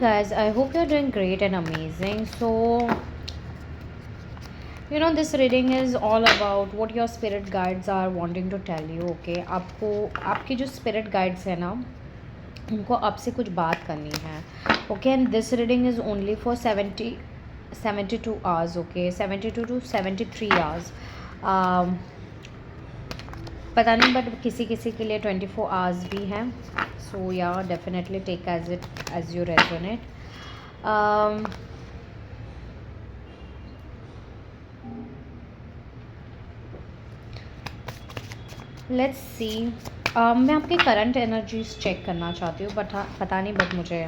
guys, I hope you're doing great and amazing. So, this reading is all about what your spirit guides are wanting to tell you. Okay, आपको आपके जो spirit guides है ना, उनको आपसे कुछ बात करनी है. Okay, and this reading is only for 72 hours. Okay, 72 to 73 hours. पता नहीं, बट किसी किसी के लिए 24 आवर्स भी हैं. So yeah definitely take as you resonate. Let's see. मैं आपके करंट एनर्जीज चेक करना चाहती हूँ, बट पता नहीं, बट मुझे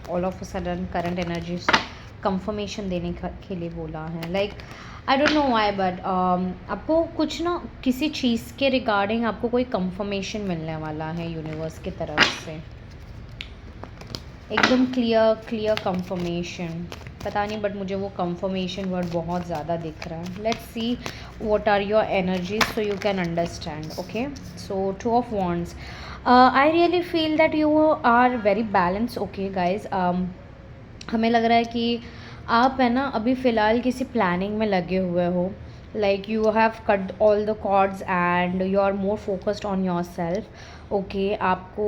all of a sudden current energies confirmation देने के लिए बोला है. Like I don't know why, but आपको कुछ ना किसी चीज़ के रिगार्डिंग आपको कोई कंफर्मेशन मिलने वाला है यूनिवर्स की तरफ से. एकदम क्लियर कंफर्मेशन. पता नहीं, बट मुझे वो कंफर्मेशन वर्ड बहुत ज़्यादा दिख रहा है. Let's C what are your energies so you can understand. Okay, so two of wands. I really feel that you are very balanced. Okay guys, हमें लग रहा है कि आप है ना अभी फ़िलहाल किसी प्लानिंग में लगे हुए हो. Like you have cut all the cords and you are more focused on your self. Okay, आपको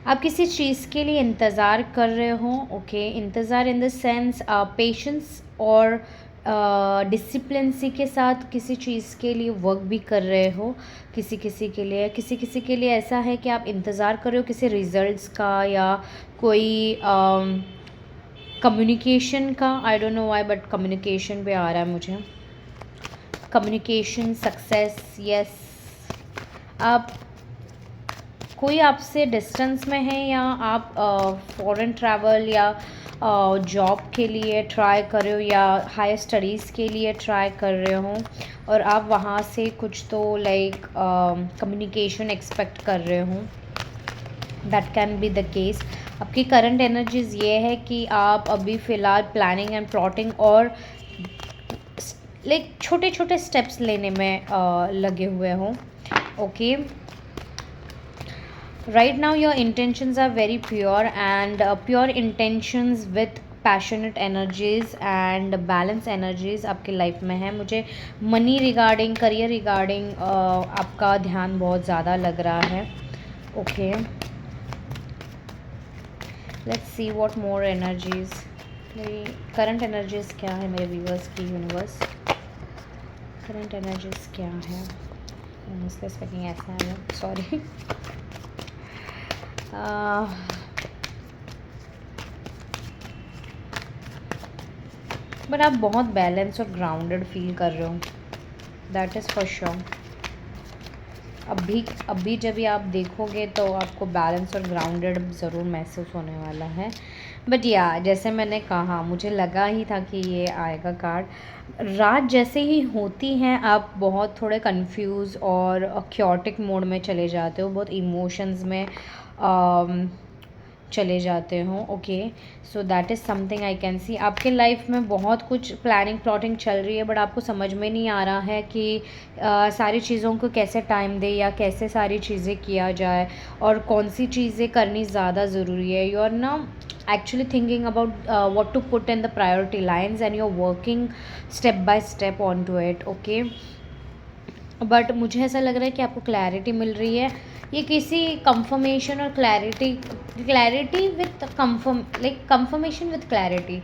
आप किसी चीज़ के लिए इंतज़ार कर रहे हो. ओके, इंतज़ार इन द सेंस पेशेंस और डिसिप्लिनसी के साथ किसी चीज़ के लिए वर्क भी कर रहे हो. किसी किसी के लिए ऐसा है कि आप इंतज़ार कर रहे हो किसी रिज़ल्ट्स का या कोई कम्युनिकेशन का. I don't know why, but communication पे आ रहा है मुझे. Communication success. यस, आप कोई आपसे डिस्टेंस में है या आप फॉरेन ट्रैवल या जॉब के लिए ट्राई कर रहे हो या हायर स्टडीज़ के लिए ट्राई कर रहे हो और आप वहाँ से कुछ तो लाइक कम्युनिकेशन एक्सपेक्ट कर रहे हो. That can be the case. आपकी करंट एनर्जीज़ ये है कि आप अभी फ़िलहाल प्लानिंग एंड प्लॉटिंग और लाइक छोटे छोटे स्टेप्स लेने में लगे हुए हो. Okay, right now your intentions are very pure and pure intentions with passionate energies and balance energies आपके लाइफ में है. मुझे मनी रिगार्डिंग, करियर रिगार्डिंग आपका ध्यान बहुत ज़्यादा लग रहा है. Okay, let's see what more energies. मेरी करंट एनर्जीज़ क्या है मेरे व्यूअर्स की. यूनिवर्स करंट एनर्जीज़ क्या है. स्पीकिंग ऐसा है, सॉरी. बट आप बहुत बैलेंस और ग्राउंडेड फील कर रहे हो. That is for sure. अभी जब भी आप देखोगे तो आपको बैलेंस और ग्राउंडेड ज़रूर महसूस होने वाला है. बट या जैसे मैंने कहा, मुझे लगा ही था कि ये आएगा कार्ड. रात जैसे ही होती हैं आप बहुत थोड़े कंफ्यूज और क्योटिक मोड में चले जाते हो, बहुत इमोशंस में चले जाते हो. Okay, so that is something I can see. आपके लाइफ में बहुत कुछ प्लानिंग प्लॉटिंग चल रही है, बट आपको समझ में नहीं आ रहा है कि सारी चीज़ों को कैसे टाइम दे या कैसे सारी चीज़ें किया जाए और कौन सी चीज़ें करनी ज़्यादा ज़रूरी है. यू आर ना actually thinking about what to put in the priority lines and you're working step by step onto it. Okay, but मुझे ऐसा लग रहा है कि आपको क्लैरिटी मिल रही है. ये किसी कंफर्मेशन और clarity with confirmation with clarity.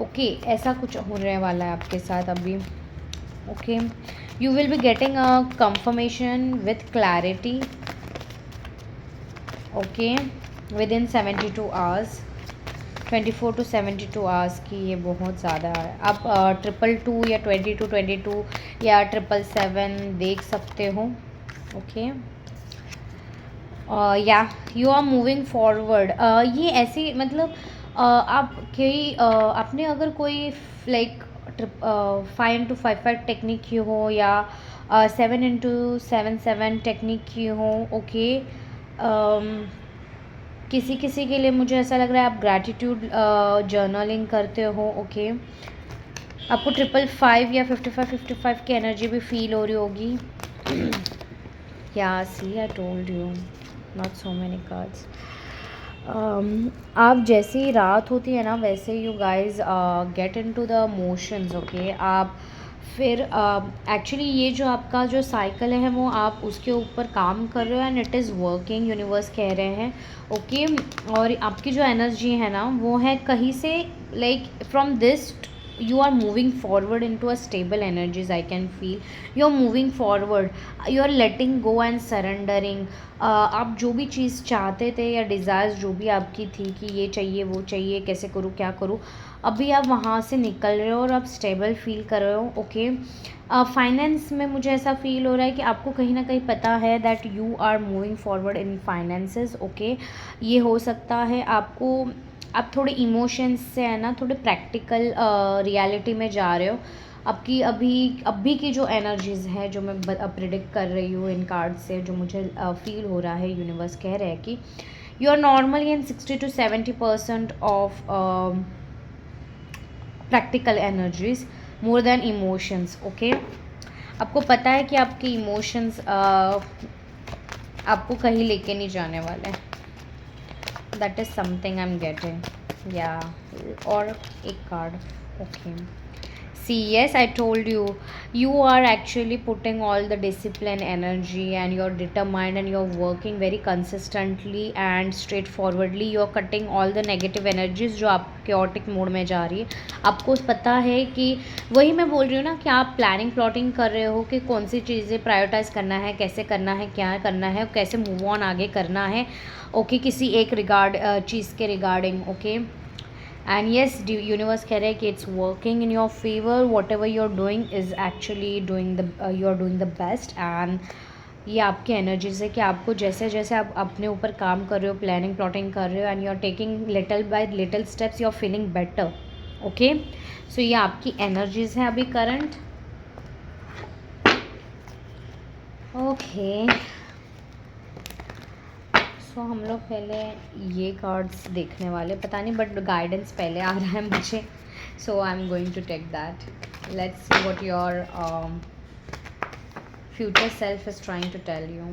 Okay, ऐसा कुछ होने वाला है आपके साथ अभी. Okay, you will be getting a confirmation with clarity. Okay, with in 72 hours. 24 to 72 hours की ये बहुत ज़्यादा है. आप 222 या 22 या 777 देख सकते हो. ओके, या यू आर मूविंग फॉरवर्ड. ये ऐसी मतलब आपने अगर कोई लाइक 5x5 टेक्निक की हो या 7x7 टेक्निक की हो. ओके, किसी के लिए मुझे ऐसा लग रहा है आप ग्रैटिट्यूड जर्नलिंग करते हो. ओके, आपको 555 या 55 की एनर्जी भी फील हो रही होगी. या see, I told you, not so many cards. आप जैसे ही रात होती है ना वैसे you guys get into the motions, okay. आप फिर एक्चुअली ये जो आपका जो साइकिल है वो आप उसके ऊपर काम कर रहे हो and it is working, universe कह रहे हैं, ओके। और आपकी जो एनर्जी है ना वो है कहीं से like from this you are moving forward into a stable energies, I can feel you're moving forward, you are letting go and surrendering। आप जो भी चीज़ चाहते थे या डिज़ायर्स जो भी आपकी थी कि ये चाहिए वो चाहिए कैसे करूँ क्या करूँ, अभी आप वहाँ से निकल रहे हो और आप स्टेबल फील कर रहे हो, ओके। फाइनेंस में मुझे ऐसा फील हो रहा है कि आपको कहीं ना कहीं पता है that you are moving forward in finances, okay. ये हो सकता है आपको, आप थोड़े इमोशंस से है ना थोड़े प्रैक्टिकल रियलिटी में जा रहे हो। आपकी अभी की जो एनर्जीज़ है जो मैं प्रिडिक्ट कर रही हूँ इन कार्ड से, जो मुझे फील हो रहा है, यूनिवर्स कह रहे हैं कि you are normally in 60 to 70% of practical energies more than emotions, okay. आपको पता है कि आपके इमोशंस आपको कहीं लेके नहीं जाने वाले, that is something I am getting, या और एक card, okay. See, yes, I told you, you are actually putting all the discipline, energy, and you're determined and you're working very consistently and straightforwardly. You're cutting all the negative energies जो आप chaotic mode में जा रही है। आपको पता है कि वही मैं बोल रही हूँ ना कि आप प्लानिंग प्लॉटिंग कर रहे हो कि कौन सी चीज़ें प्रायोरिटाइज करना है, कैसे करना है, क्या करना है, कैसे मूव ऑन आगे करना है, ओके, किसी एक चीज़ के regarding, okay. And yes universe कह रहे हैं कि it's working in your favour, whatever you are doing is actually doing the you are doing the best. And ये आपकी एनर्जीज है कि आपको जैसे जैसे आप अपने ऊपर काम कर रहे हो, प्लानिंग प्लॉटिंग कर रहे हो and you are taking little by little steps, you are feeling better, okay. So ये आपकी एनर्जीज है अभी करंट, ओके। सो हम लोग पहले ये कार्ड्स देखने वाले, पता नहीं बट गाइडेंस पहले आ रहा है मुझे, so I am going to take that. Let's see what your future self is trying to tell you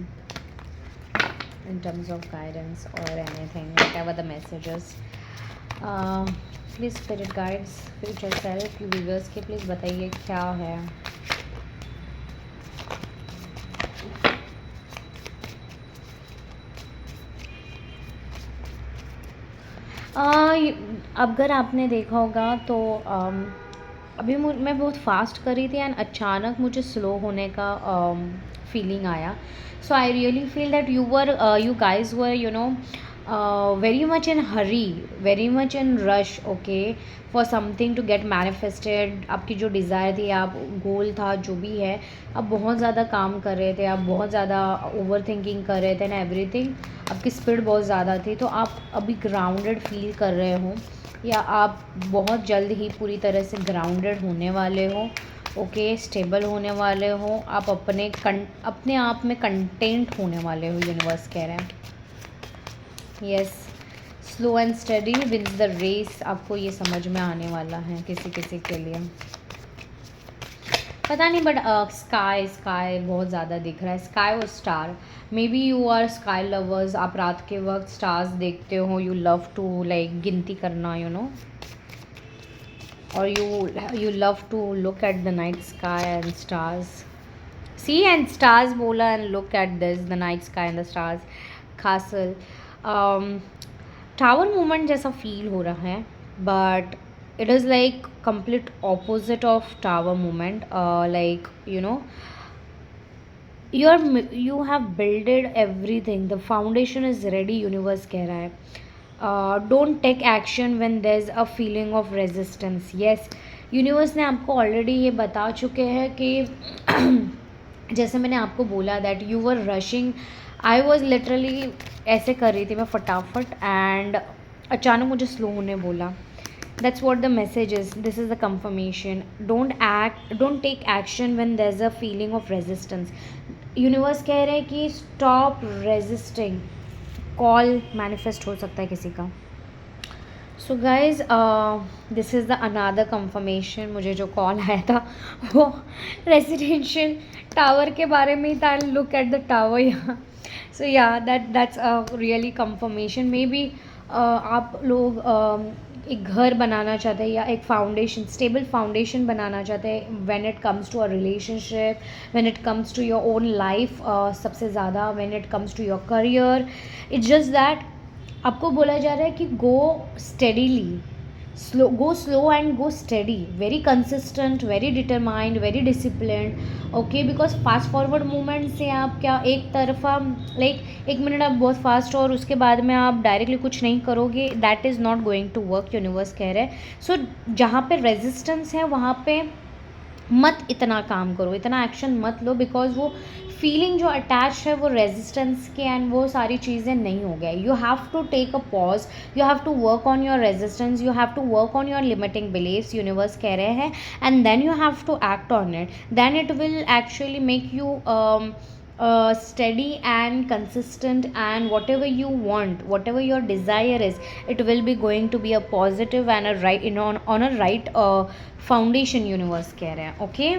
in terms of guidance और anything whatever the messages. Please spirit guides future self viewers के please बताइए क्या है। अगर आपने देखा होगा तो अभी मैं बहुत फास्ट कर रही थी एंड अचानक मुझे स्लो होने का फीलिंग आया। So I really feel that you guys were very much in hurry, very much in rush, okay, for something to get manifested. आपकी जो डिज़ायर थी, आप गोल था जो भी है, आप बहुत ज़्यादा काम कर रहे थे, आप बहुत ज़्यादा ओवर थिंकिंग कर रहे थे एंड एवरीथिंग, आपकी स्पीड बहुत ज़्यादा थी। तो आप अभी ग्राउंडेड फील कर रहे हो या आप बहुत जल्द ही पूरी तरह से ग्राउंडेड होने वाले हो, ओके, स्टेबल होने वाले हो, आप अपने आप में कंटेंट होने वाले हो, यूनिवर्स कह रहे हैं। Yes, slow and steady wins the race, आपको ये समझ में आने वाला है किसी किसी के लिए, पता नहीं बट स्काई बहुत ज़्यादा दिख रहा है, स्काई और star. Maybe you are sky lovers, आप रात के वक्त स्टार्स देखते हो, यू लव टू लाइक गिनती करना, यू नो, और you love to look at the night sky and stars, see and stars बोला and look at this the night sky and the stars. Castle tower movement जैसा feel हो रहा है but it is like complete opposite of tower movement, like you have builded everything, the foundation is ready, universe कह रहा है। don't take action when there's a feeling of resistance, yes, universe ने आपको already ये बता चुके हैं कि जैसे मैंने आपको बोला that you were rushing, I was literally ऐसे कर रही थी मैं फटाफट एंड अचानक मुझे स्लो होने बोला। That's what the message is. This is the confirmation. Don't take action when there's a feeling of resistance. Universe कह रहे हैं कि stop resisting. कॉल मैनिफेस्ट हो सकता है किसी का। So guys this is the another confirmation. मुझे जो कॉल आया था वो रेजिडेंशियल टावर के बारे में ही था, लुक एट द टावर यहाँ। सो या that's a really confirmation. May be आप लोग एक घर बनाना चाहते हैं या एक फाउंडेशन, स्टेबल फाउंडेशन बनाना चाहते हैं when it comes to a relationship, when it comes to your own life, सबसे ज़्यादा when it comes to your career. It's just that आपको बोला जा रहा है कि go steadily, go slow and go steady, very consistent, very determined, very disciplined, okay, because fast forward movement से आप क्या एक तरफा लाइक एक मिनट आप बहुत फास्ट और उसके बाद में आप डायरेक्टली कुछ नहीं करोगे, that is not going to work, universe कह रहे हैं। सो जहाँ पे रेजिस्टेंस है वहाँ पे मत इतना काम करो, इतना एक्शन मत लो, बिकॉज वो फीलिंग जो अटैच है वो रेजिस्टेंस के एंड वो सारी चीज़ें नहीं हो गए। You have to take a pause, you have to work on your resistance, you have to work on your limiting beliefs, universe कह रहे हैं, and then you have to act on it, then it will actually make you steady and consistent, and whatever you want, whatever your desire is, it will be going to be a positive and a right, on a right foundation, universe कह रहे हैं। okay,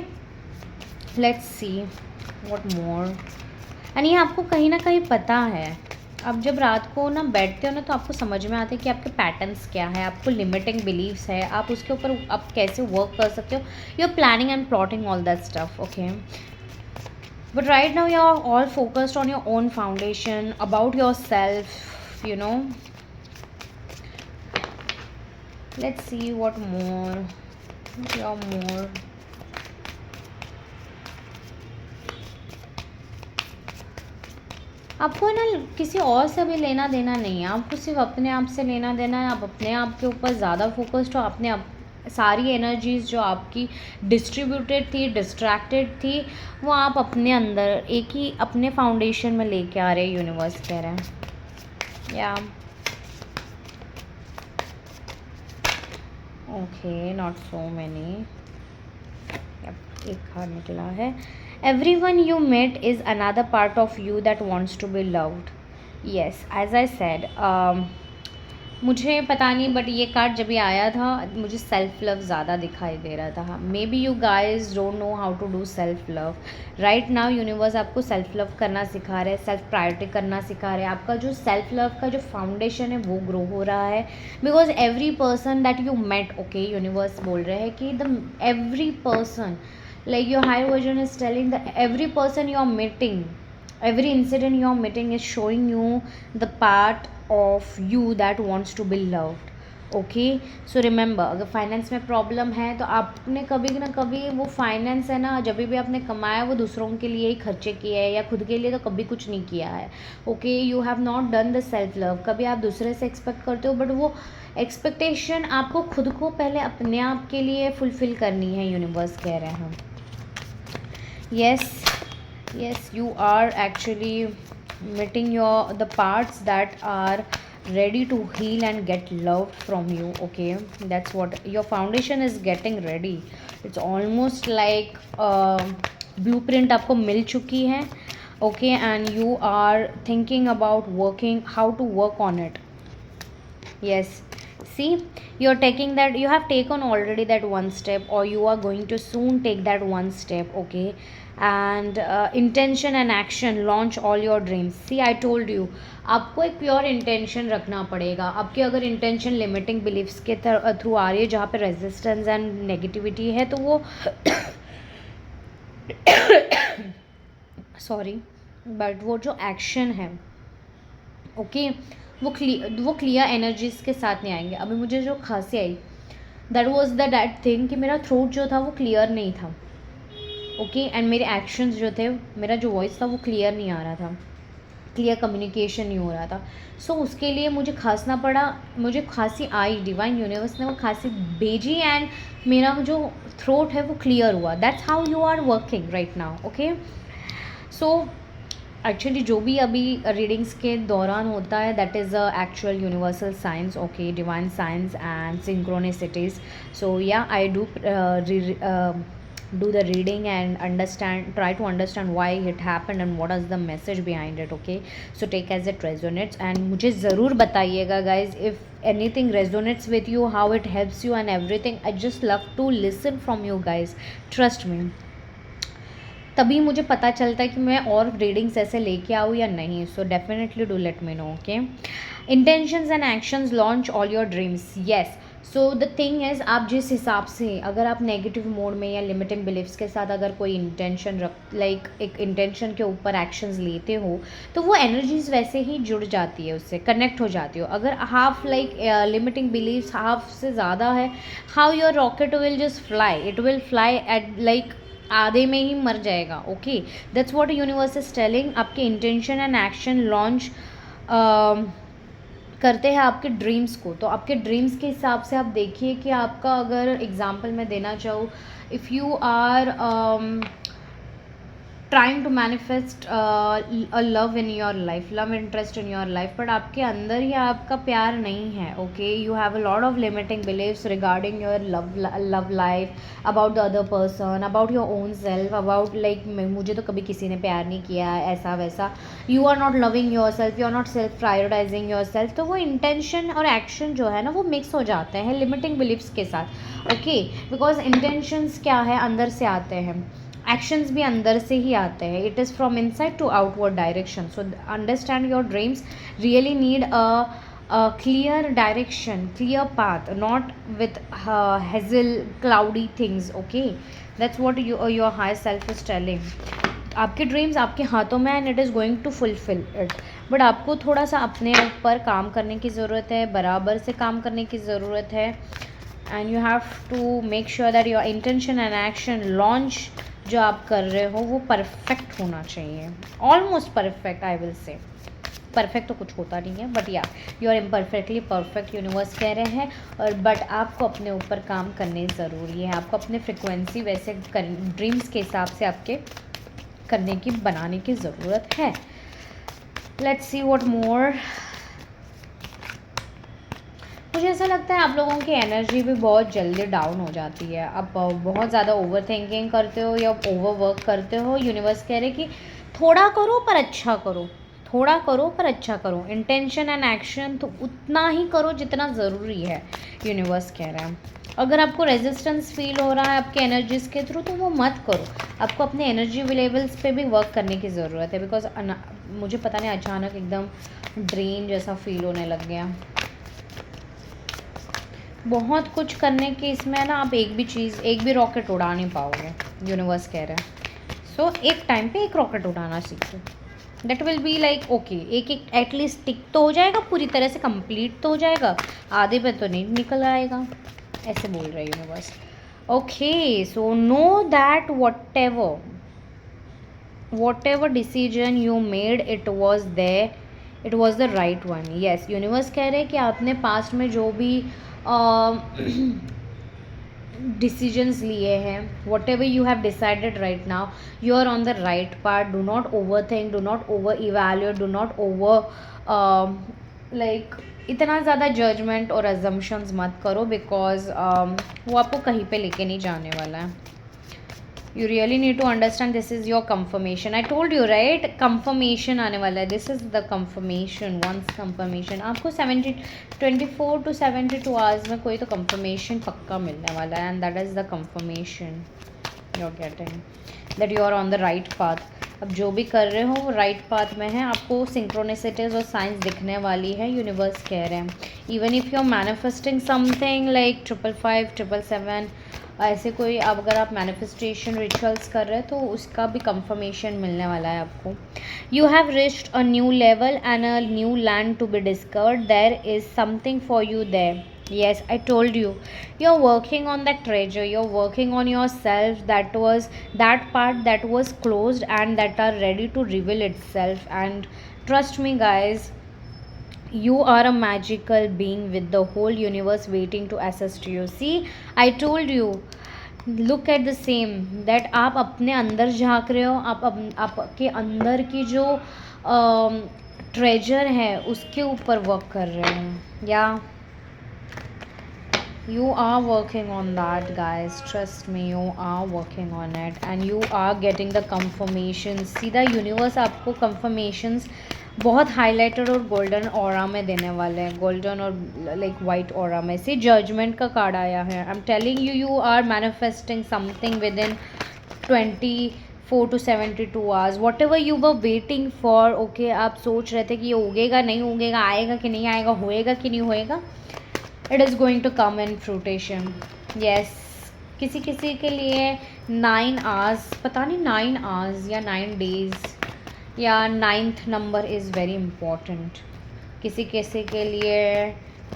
let's see what more। and ये आपको कहीं ना कहीं पता है, आप जब रात को ना बैठते हो ना तो आपको समझ में आता है कि आपके पैटर्न्स क्या है, आपको लिमिटिंग बिलीव्स है, आप उसके ऊपर आप कैसे वर्क कर सकते हो, you are planning and plotting all that stuff, okay. But right now you are all focused on your own foundation, about yourself, you know। Let's see what more, more। आपको ना किसी और से भी लेना देना नहीं है, आपको सिर्फ अपने आप से लेना देना है। आप अपने आप के ऊपर ज़्यादा फोकस्ड हो, अपने आप सारी एनर्जीज़ जो आपकी डिस्ट्रीब्यूटेड थी, डिस्ट्रैक्टेड थी, वो आप अपने अंदर एक ही अपने फाउंडेशन में लेके आ रहे हैं, यूनिवर्स कह रहे हैं। या ओके, नॉट सो मैनी, एक कार्ड निकला है। Everyone you met is another part of you that wants to be loved. Yes, as I said, मुझे पता नहीं, बट ये कार्ड जब भी आया था मुझे सेल्फ लव ज़्यादा दिखाई दे रहा था। Maybe you guys don't know how to do self love. Right now universe आपको सेल्फ लव करना सिखा रहे हैं, सेल्फ प्रायोरिटी करना सिखा रहे हैं। आपका जो सेल्फ लव का जो फाउंडेशन है वो ग्रो हो रहा है, because every person that you met, okay, universe बोल रहे हैं कि the every person, like your higher version is telling that every person you are meeting, every incident you are meeting is showing you the part of you that wants to be loved, okay। so remember, अगर finance में problem है तो आपने कभी ना कभी वो finance है ना, जब भी आपने कमाया वो दूसरों के लिए ही खर्चे किए हैं, या खुद के लिए तो कभी कुछ नहीं किया है, okay. You have not done the self love. कभी आप दूसरे से एक्सपेक्ट करते हो, बट वो एक्सपेक्टेशन आपको खुद को पहले अपने आप के लिए फुलफिल करनी है, यूनिवर्स कह रहे हैं। yes, you are actually meeting the parts that are ready to heal and get loved from you, okay। that's what your foundation is getting ready। it's almost like blueprint आपको मिल चुकी है, okay, and you are thinking about how to work on it। yes, see, you're taking that, you have taken already that one step, or you are going to soon take that one step, okay। and intention and action, launch all your dreams। see, I told you, आपको एक pure intention रखना पड़ेगा। आपकी अगर intention limiting beliefs के through आ रही है, जहाँ पे रेजिस्टेंस एंड नेगेटिविटी है, तो वो सॉरी, बट वो जो एक्शन है, ओके, वो क्लियर एनर्जीज के साथ नहीं आएंगे। अभी मुझे जो खांसी आई, that was the that thing कि मेरा थ्रोट जो था वो क्लियर नहीं था, ओके, एंड मेरे एक्शंस जो थे, मेरा जो वॉइस था वो क्लियर नहीं आ रहा था, क्लियर कम्युनिकेशन नहीं हो रहा था। सो उसके लिए मुझे खांसना पड़ा, मुझे खांसी आई, डिवाइन यूनिवर्स ने वो खांसी भेजी, एंड मेरा जो थ्रोट है वो क्लियर हुआ। That's how you are working right now, okay. So actually जो भी अभी रीडिंग्स के दौरान होता है, that is a actual universal science, okay, divine science and synchronicities. So या I do the reading and try to understand why it happened and what is the message behind it, okay। so take as it resonates, and मुझे ज़रूर बताइएगा guys if anything resonates with you, how it helps you and everything। I just love to listen from you guys, trust me, तभी मुझे पता चलता है कि मैं और रीडिंग्स ऐसे लेके आऊँ या नहीं। सो definitely do let me no, okay. Intentions and actions launch all your dreams, yes. So the thing is, आप जिस हिसाब से, अगर आप नेगेटिव मोड में या लिमिटिंग बिलीव्स के साथ अगर कोई इंटेंशन एक इंटेंशन के ऊपर एक्शंस लेते हो, तो वो एनर्जीज वैसे ही जुड़ जाती है, उससे कनेक्ट हो जाती हो। अगर हाफ लिमिटिंग बिलीव्स हाफ से ज़्यादा है, how your rocket will just fly, it will fly at आधे में ही मर जाएगा। Okay, that's what universe is telling. आपके इंटेंशन एंड एक्शन लॉन्च करते हैं आपके ड्रीम्स को। तो आपके ड्रीम्स के हिसाब से आप देखिए कि आपका, अगर एग्जांपल मैं देना चाहूँ, if you are trying to manifest a love in your life, love interest in your life, but आपके अंदर ही आपका प्यार नहीं है। Okay, you have a lot of limiting beliefs regarding your love life, about the other person, about your own self, about मुझे तो कभी किसी ने प्यार नहीं किया, ऐसा वैसा। You are not loving your self, you are not self prioritising your self. तो वो इंटेंशन और एक्शन जो है ना, वो मिक्स हो जाते हैं लिमिटिंग बिलीव्स के साथ। ओके, बिकॉज इंटेंशंस क्या है, अंदर से आते हैं, एक्शंस भी अंदर से ही आते हैं। It is from inside to outward direction. So understand your dreams really need a clear direction, clear path, not with hazel cloudy things. Okay, that's what your higher self is telling. आपके dreams आपके हाथों में and it is going to fulfil it, but आपको थोड़ा सा अपने ऊपर काम करने की ज़रूरत है, बराबर से काम करने की ज़रूरत है। And you have to make sure that your intention and action launch जो आप कर रहे हो वो परफेक्ट होना चाहिए, almost perfect. I will say perfect तो कुछ होता नहीं है, but yeah you are imperfectly perfect, universe कह रहे हैं। और बट आपको अपने ऊपर काम करने ज़रूरी है, आपको अपने फ्रिक्वेंसी वैसे ड्रीम्स के हिसाब से आपके करने की, बनाने की ज़रूरत है। लेट्स सी व्हाट मोर। मुझे ऐसा लगता है आप लोगों की एनर्जी भी बहुत जल्दी डाउन हो जाती है। आप बहुत ज़्यादा ओवर थिंकिंग करते हो या ओवर वर्क करते हो। यूनिवर्स कह रहे कि थोड़ा करो पर अच्छा करो, थोड़ा करो पर अच्छा करो। इंटेंशन एंड एक्शन तो उतना ही करो जितना ज़रूरी है, यूनिवर्स कह रहे हैं। अगर आपको रेजिस्टेंस फील हो रहा है आपके एनर्जीज़ के थ्रू, तो वो मत करो। आपको अपने एनर्जी लेवल्स पे भी वर्क करने की ज़रूरत है। बिकॉज मुझे पता नहीं, अचानक एकदम ड्रेन जैसा फील होने लग गया। बहुत कुछ करने के इसमें ना, आप एक भी रॉकेट उड़ा नहीं पाओगे, यूनिवर्स कह रहे हैं। सो एक टाइम पे एक रॉकेट उड़ाना सीखो। That will be like okay, एक एटलीस्ट टिक तो हो जाएगा, पूरी तरह से कंप्लीट तो हो जाएगा, आधे पे तो नहीं निकल आएगा, ऐसे बोल रहे universe. Okay, so know that what ever decision you made, it was the right one. Yes, universe कह रहे हैं कि आपने पास्ट में जो भी डिसीजंस लिए हैं, whatever you have decided right now, you are on the right part. Do not overthink, do not over evaluate, do not over इतना ज़्यादा जजमेंट और अजम्पशंस मत करो, बिकॉज वो आपको कहीं पे लेके नहीं जाने वाला है। You really need to understand this is your confirmation. I told you right, confirmation आने वाला है. This is the confirmation, once confirmation. आपको 24 to 72 hours में कोई तो confirmation पक्का मिलने वाला है, and that is the confirmation you're getting that you are on the right path. अब जो भी कर रहे हो वो राइट पाथ में है, आपको सिंक्रोनिसिटीज और साइंस दिखने वाली है, यूनिवर्स कह रहे हैं। Even if you are manifesting something like 555, 777, ऐसे कोई अगर आप मैनिफेस्टेशन रिचुअल्स कर रहे हैं तो उसका भी कंफर्मेशन मिलने वाला है आपको। You have reached a new level and a new land to be discovered, there is something for you there. Yes, I told you, you're working on that treasure, you're working on yourself, that part that was closed and that are ready to reveal itself. And trust me guys, you are a magical being with the whole universe waiting to assist you. See, I told you, look at the same, that आप अपने अंदर झांक रहे हो, आपके अंदर की जो ट्रेजर है उसके ऊपर वर्क कर रहे हो। या you are working on that guys, trust me, you are working on it and you are getting the confirmations. सीधा यूनिवर्स आपको confirmations बहुत हाईलाइटेड और गोल्डन ऑरा में देने वाले हैं, गोल्डन और लाइक वाइट ऑरा में से जजमेंट का कार्ड आया है। I am telling you, you are manifesting something within 20 4 to 72 hours, whatever you were waiting for, okay, आप सोच रहे थे कि ये उगेगा नहीं उगेगा, आएगा कि नहीं आएगा, होएगा कि नहीं होएगा, it is going to come in fruition. Yes, किसी किसी के लिए 9 hours, पता नहीं 9 hours या 9 days या 9th number is very important. किसी किसी के लिए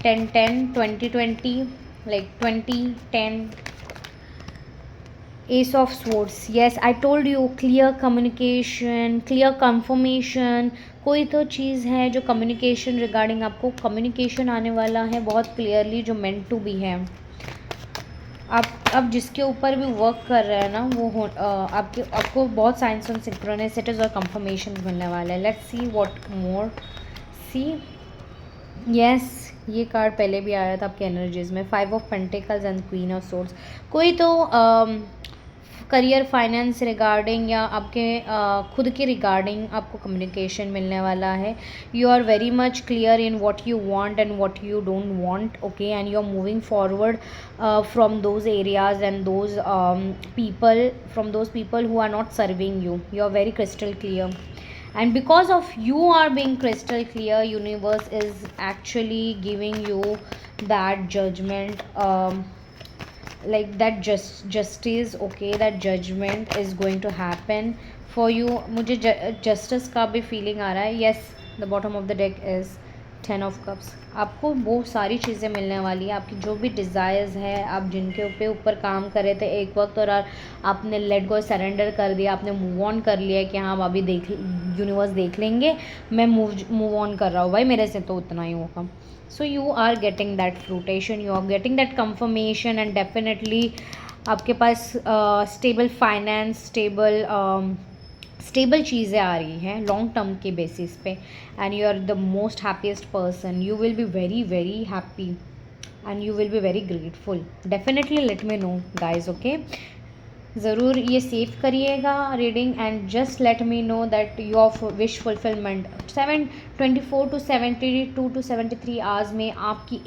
10-10, 20-20, like 20-10. Ace of Swords, yes, I told you, clear communication, clear confirmation. कोई तो चीज़ है जो कम्युनिकेशन रिगार्डिंग, आपको कम्युनिकेशन आने वाला है बहुत क्लियरली, जो मेंट टू बी है. आप अब जिसके ऊपर भी वर्क कर रहे हैं ना, वो आपको बहुत साइंस ऑन सिंक्रोनिसिटीज और कंफर्मेशन मिलने वाला है. Let's see what more. See, yes, ये कार्ड पहले भी आया था आपके एनर्जीज में, 5 of pentacles and queen of swords. कोई तो करियर, फाइनेंस रिगार्डिंग या आपके खुद के रिगार्डिंग आपको कम्युनिकेशन मिलने वाला है. You are very much clear in what you want and what you don't want, okay, and you are moving forward from those areas and those people, from those people who are not serving you. You are very crystal clear. And because of you are being crystal clear, universe is actually giving you that judgment, like that justice, okay, that judgment is going to happen for you. मुझे justice का भी feeling आ रहा है. Yes, the bottom of the deck is 10 of cups. आपको वो सारी चीज़ें मिलने वाली है, आपकी जो भी डिज़ायर्स है, आप जिनके ऊपर काम कर रहे थे एक वक्त और आपने लेट गो, सरेंडर कर दिया, आपने मूव ऑन कर लिया कि हाँ अभी यूनिवर्स देख लेंगे, मैं मूव ऑन कर रहा हूँ भाई, मेरे से तो उतना ही होगा. So you are getting that fruition, you are getting that confirmation, and definitely आपके पास स्टेबल फाइनेंस, स्टेबल चीज़ें आ रही हैं लॉन्ग टर्म के बेसिस पे. And you are the most happiest person, you will be very very happy and you will be very grateful. Definitely let me know guys, okay. ज़रूर ये save करिएगा reading and just let me know that your wish fulfilment 24 to 72 to 73 hours में आपकी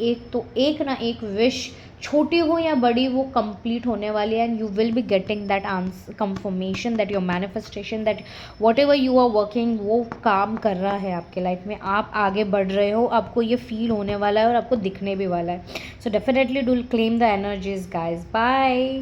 एक ना एक wish, छोटी हो या बड़ी, वो कंप्लीट होने वाली है. And you will be getting that answer, confirmation that your manifestation, that whatever you are working, वो काम कर रहा है आपके लाइफ में, आप आगे बढ़ रहे हो, आपको ये फील होने वाला है और आपको दिखने भी वाला है. So definitely do claim the energies guys. Bye.